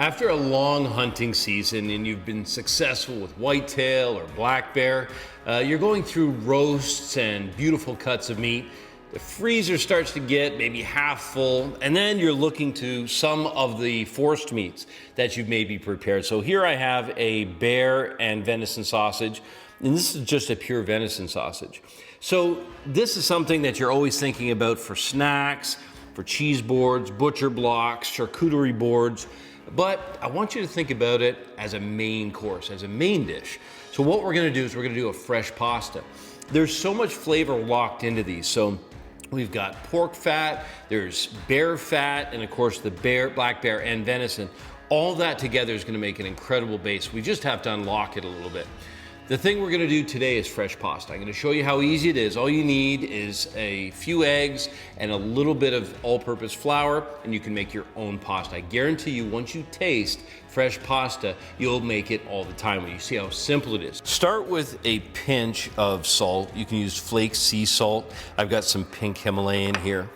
After a long hunting season and you've been successful with whitetail or black bear, you're going through roasts and beautiful cuts of meat. The freezer starts to get maybe half full, and then you're looking to some of the forced meats that you've maybe prepared. So here I have a bear and venison sausage, and this is just a pure venison sausage. So this is something that you're always thinking about for snacks, for cheese boards, butcher blocks, charcuterie boards. But I want you to think about it as a main course, as a main dish. So what we're gonna do is we're gonna do a fresh pasta. There's so much flavor locked into these. So we've got pork fat, there's bear fat, and of course the black bear and venison. All that together is gonna make an incredible base. We just have to unlock it a little bit. The thing we're gonna do today is fresh pasta. I'm gonna show you how easy it is. All you need is a few eggs and a little bit of all-purpose flour, and you can make your own pasta. I guarantee you, once you taste fresh pasta, you'll make it all the time when you see how simple it is. Start with a pinch of salt. You can use flake sea salt. I've got some pink Himalayan here.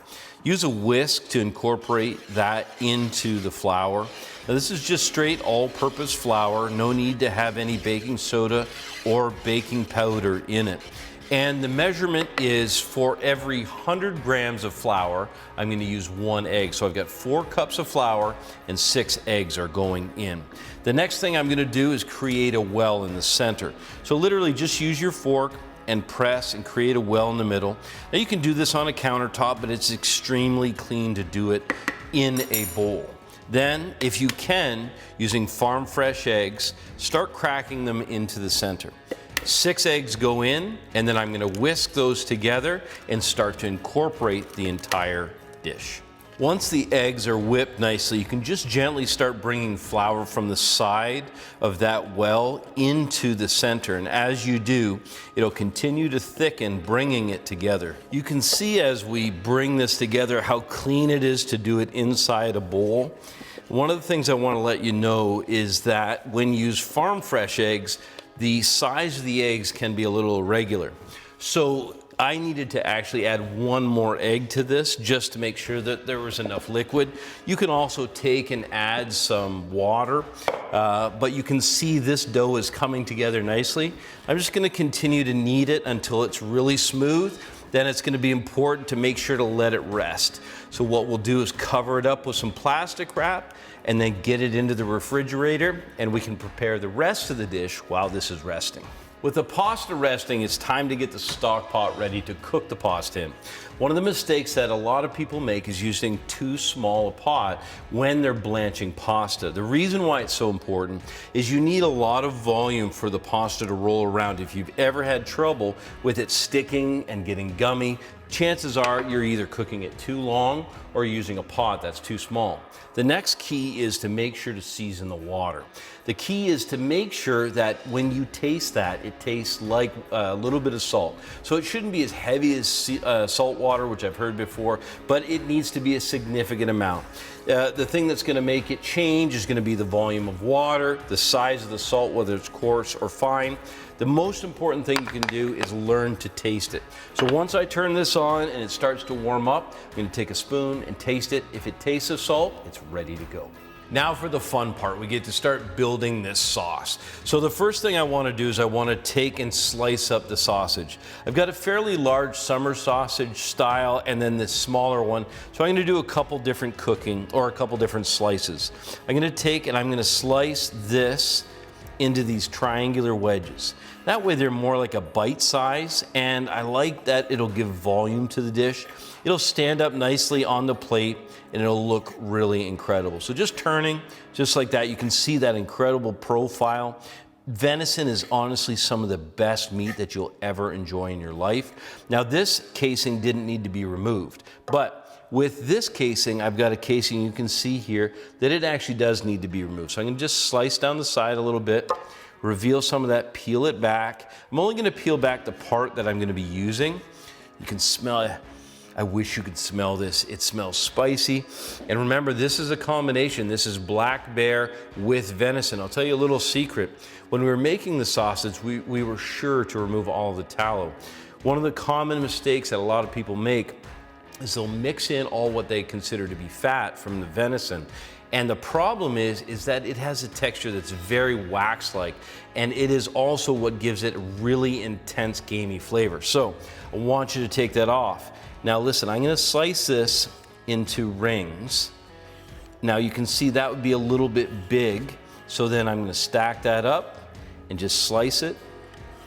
Use a whisk to incorporate that into the flour. Now this is just straight all-purpose flour. No need to have any baking soda or baking powder in it. And the measurement is for every 100 grams of flour, I'm gonna use 1 egg. So I've got 4 cups of flour and 6 eggs are going in. The next thing I'm gonna do is create a well in the center. So literally just use your fork and press and create a well in the middle. Now you can do this on a countertop, but it's extremely clean to do it in a bowl. Then, if you can, using farm fresh eggs, start cracking them into the center. 6 eggs go in, and then I'm gonna whisk those together and start to incorporate the entire dish. Once the eggs are whipped nicely, you can just gently start bringing flour from the side of that well into the center. And as you do, it'll continue to thicken, bringing it together. You can see as we bring this together how clean it is to do it inside a bowl. One of the things I want to let you know is that when you use farm fresh eggs, the size of the eggs can be a little irregular. So I needed to actually add 1 more egg to this just to make sure that there was enough liquid. You can also take and add some water, but you can see this dough is coming together nicely. I'm just gonna continue to knead it until it's really smooth. Then it's gonna be important to make sure to let it rest. So what we'll do is cover it up with some plastic wrap and then get it into the refrigerator, and we can prepare the rest of the dish while this is resting. With the pasta resting, it's time to get the stock pot ready to cook the pasta in. One of the mistakes that a lot of people make is using too small a pot when they're blanching pasta. The reason why it's so important is you need a lot of volume for the pasta to roll around. If you've ever had trouble with it sticking and getting gummy, chances are you're either cooking it too long or using a pot that's too small. The next key is to make sure to season the water. The key is to make sure that when you taste that, it tastes like a little bit of salt. So it shouldn't be as heavy as salt water, which I've heard before, but it needs to be a significant amount. The thing that's gonna make it change is gonna be the volume of water, the size of the salt, whether it's coarse or fine. The most important thing you can do is learn to taste it. So once I turn this on and it starts to warm up, I'm gonna take a spoon and taste it. If it tastes of salt, it's ready to go. Now for the fun part, we get to start building this sauce. So the first thing I wanna do is I wanna take and slice up the sausage. I've got a fairly large summer sausage style and then this smaller one. So I'm gonna do a couple different cooking or a couple different slices. I'm gonna take and I'm gonna slice this into these triangular wedges. That way they're more like a bite size, and I like that it'll give volume to the dish. It'll stand up nicely on the plate and it'll look really incredible. So just turning, just like that, you can see that incredible profile. Venison is honestly some of the best meat that you'll ever enjoy in your life. Now this casing didn't need to be removed, but with this casing, I've got a casing you can see here that it actually does need to be removed. So I'm gonna just slice down the side a little bit, reveal some of that, peel it back. I'm only gonna peel back the part that I'm gonna be using. You can smell it. I wish you could smell this. It smells spicy. And remember, this is a combination. This is black bear with venison. I'll tell you a little secret. When we were making the sausage, we were sure to remove all the tallow. One of the common mistakes that a lot of people make is they'll mix in all what they consider to be fat from the venison. And the problem is that it has a texture that's very wax-like, and it is also what gives it a really intense gamey flavor. So I want you to take that off. Now listen, I'm gonna slice this into rings. Now you can see that would be a little bit big, so then I'm gonna stack that up and just slice it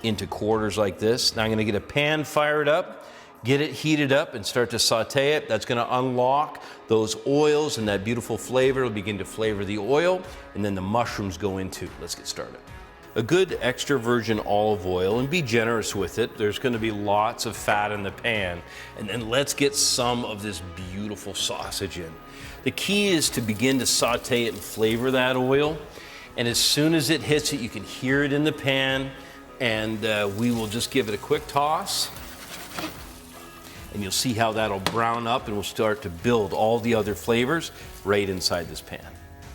into quarters like this. Now I'm gonna get a pan fired up, get it heated up and start to saute it. That's gonna unlock those oils and that beautiful flavor. It'll begin to flavor the oil, and then the mushrooms go into. Let's get started. A good extra virgin olive oil, and be generous with it. There's gonna be lots of fat in the pan. And then let's get some of this beautiful sausage in. The key is to begin to saute it and flavor that oil. And as soon as it hits it, you can hear it in the pan, and we will just give it a quick toss. And you'll see how that'll brown up, and we'll start to build all the other flavors right inside this pan.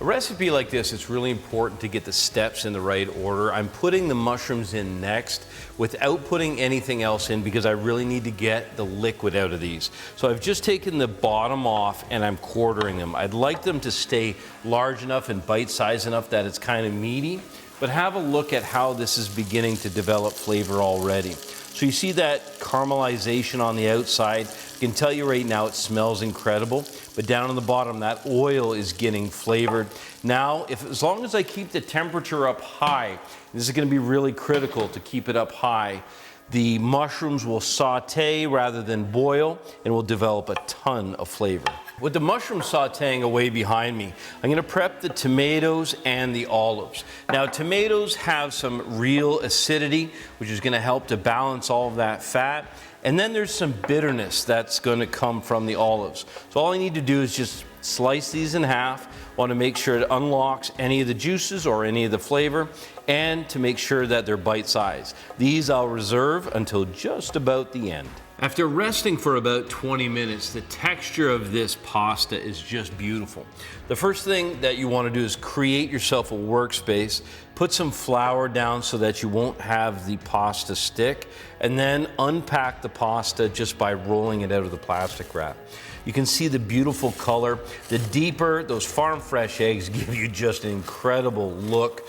A recipe like this, it's really important to get the steps in the right order. I'm putting the mushrooms in next without putting anything else in because I really need to get the liquid out of these. So I've just taken the bottom off and I'm quartering them. I'd like them to stay large enough and bite-sized enough that it's kind of meaty, but have a look at how this is beginning to develop flavor already. So you see that caramelization on the outside. I can tell you right now it smells incredible, but down on the bottom that oil is getting flavored. Now, as long as I keep the temperature up high, this is gonna be really critical to keep it up high, the mushrooms will saute rather than boil and will develop a ton of flavor. With the mushroom sauteing away behind me, I'm gonna prep the tomatoes and the olives. Now, tomatoes have some real acidity, which is gonna help to balance all of that fat. And then there's some bitterness that's gonna come from the olives. So all I need to do is just slice these in half. Want to make sure it unlocks any of the juices or any of the flavor, and to make sure that they're bite-sized. These I'll reserve until just about the end. After resting for about 20 minutes, the texture of this pasta is just beautiful. The first thing that you want to do is create yourself a workspace, put some flour down so that you won't have the pasta stick, and then unpack the pasta just by rolling it out of the plastic wrap. You can see the beautiful color. The deeper, those farm fresh eggs give you just an incredible look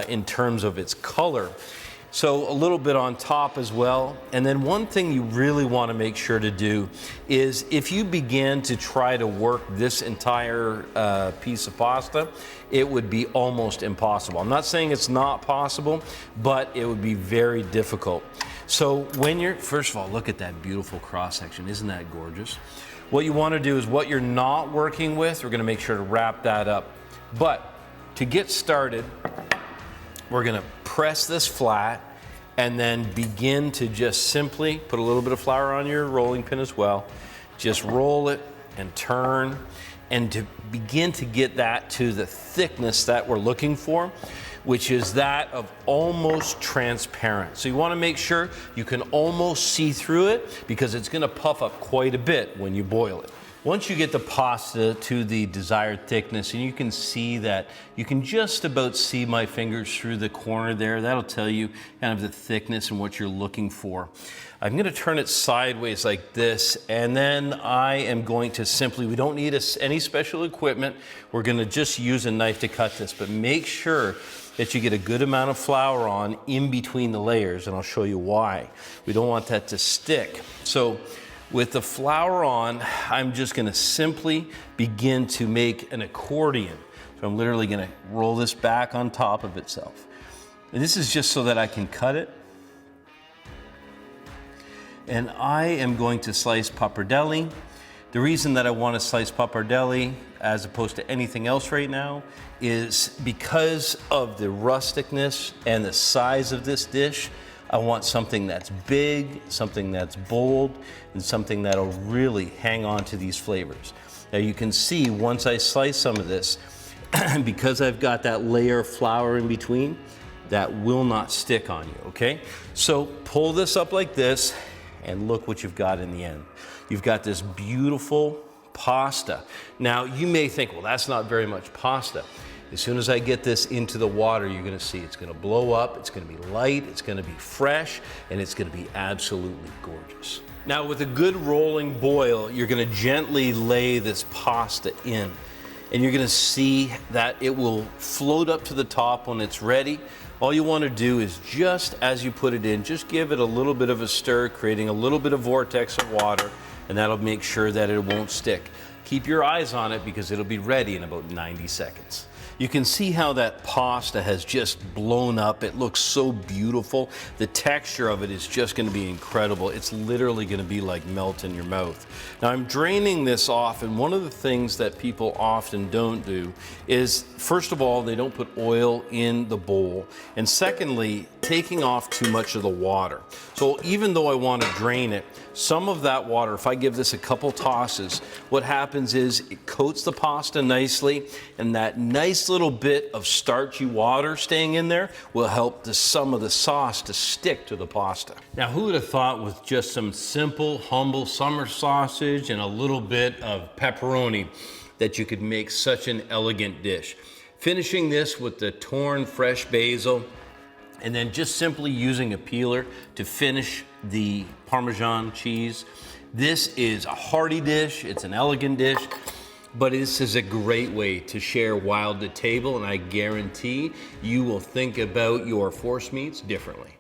in terms of its color. So a little bit on top as well. And then one thing you really want to make sure to do is if you begin to try to work this entire piece of pasta, it would be almost impossible. I'm not saying it's not possible, but it would be very difficult. So when you're, first of all, look at that beautiful cross section. Isn't that gorgeous? What you want to do is what you're not working with, we're going to make sure to wrap that up. But to get started, we're going to press this flat and then begin to just simply put a little bit of flour on your rolling pin as well. Just roll it and turn, and to begin to get that to the thickness that we're looking for, which is that of almost transparent. So you want to make sure you can almost see through it because it's going to puff up quite a bit when you boil it. Once you get the pasta to the desired thickness, and you can see that, you can just about see my fingers through the corner there. That'll tell you kind of the thickness and what you're looking for. I'm going to turn it sideways like this, and then I am going to simply, we don't need any special equipment. We're going to just use a knife to cut this, but make sure that you get a good amount of flour on in between the layers, and I'll show you why. We don't want that to stick. So with the flour on, I'm just gonna simply begin to make an accordion. So I'm literally gonna roll this back on top of itself. And this is just so that I can cut it. And I am going to slice pappardelle. The reason that I want to slice pappardelle as opposed to anything else right now is because of the rusticness and the size of this dish. I want something that's big, something that's bold, and something that'll really hang on to these flavors. Now you can see once I slice some of this, because I've got that layer of flour in between, that will not stick on you, okay? So pull this up like this, and look what you've got in the end. You've got this beautiful pasta. Now you may think, well, that's not very much pasta. As soon as I get this into the water, you're gonna see it's gonna blow up, it's gonna be light, it's gonna be fresh, and it's gonna be absolutely gorgeous. Now with a good rolling boil, you're gonna gently lay this pasta in, and you're gonna see that it will float up to the top when it's ready. All you wanna do is just as you put it in, just give it a little bit of a stir, creating a little bit of vortex of water, and that'll make sure that it won't stick. Keep your eyes on it because it'll be ready in about 90 seconds. You can see how that pasta has just blown up. It looks so beautiful. The texture of it is just gonna be incredible. It's literally gonna be like melt in your mouth. Now I'm draining this off, and one of the things that people often don't do is, first of all, they don't put oil in the bowl, and secondly, taking off too much of the water. So even though I wanna drain it, some of that water, if I give this a couple tosses, what happens is it coats the pasta nicely, and that nice little bit of starchy water staying in there will help some of the sauce to stick to the pasta. Now, who would have thought with just some simple, humble summer sausage and a little bit of pepperoni that you could make such an elegant dish? Finishing this with the torn fresh basil, and then just simply using a peeler to finish the Parmesan cheese. This is a hearty dish, it's an elegant dish, but this is a great way to share while at the table, and I guarantee you will think about your force meats differently.